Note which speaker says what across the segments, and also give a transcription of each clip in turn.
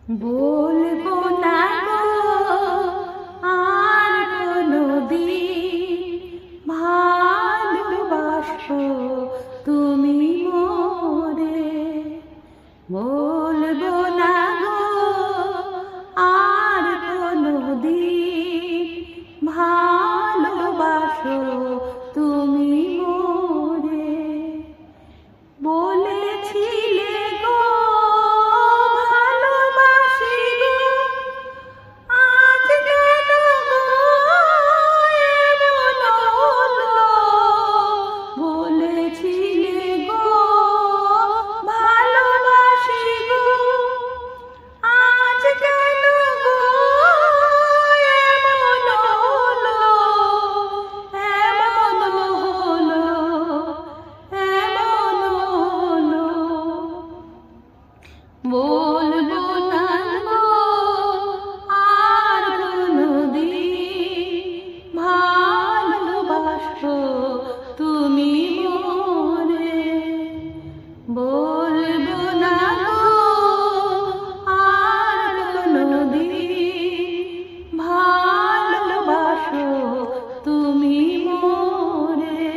Speaker 1: বলবো না গো আর কোনদিন ভালোবাসো তুমি মোরে। বলবো না গো আর কোনদিন ভালোবাসো তুমি মোরে। বলেছিলে গো ভালোবাসি গো, আজ কেন গো এমন হলো। বলেছিলে গো ভালোবাসি গো, আজ কেন গো এমন হলো। এমন হলো, এমন হলো। বলবো না গো আর কোনদিন ভালোবাসো তুমি মোরে। বলবো না গো আর কোনদিন ভালোবাসো তুমি মোরে।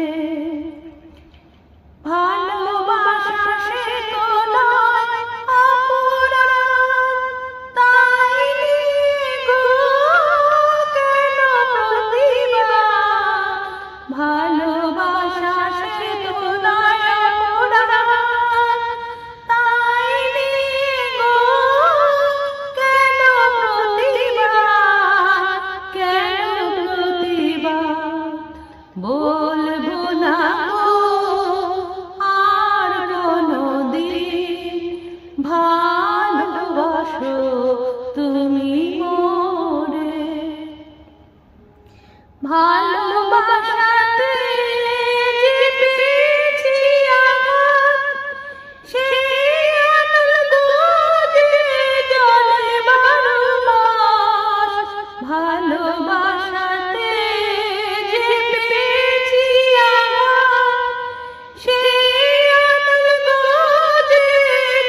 Speaker 1: ভালোবাসা সে তো নয় অপরাধ, তাই গো কেন প্রতিবাদ। ভালোবাসা সে তো নয় অপরাধ, তাই গো কেন প্রতিবাদ, কেন প্রতিবাদ। বলবো না গো আর কোনদিন ভালোবাসো তুমি মোরে। ভালোবাসাতে যে পেয়েছি আঘাত, সেই আনন্দ যে জলে বারো মাস। ভালোবাসাতে যে পেয়েছি আঘাত, সেই আনন্দ যে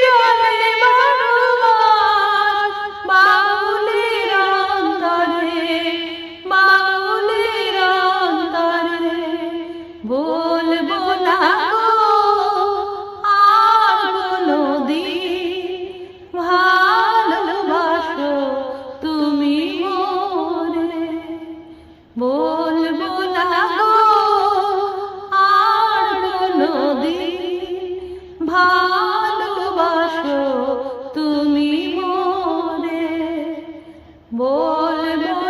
Speaker 1: জলে বারো মাস। বাউলের অন্তরে, বাউলের অন্তরে। বলবো না গো আর কোনদিন ভালোবাসো তুমি মোরে। বলবো না গো আর কোনদিন ভালোবাসো তুমি মোরে। বলবো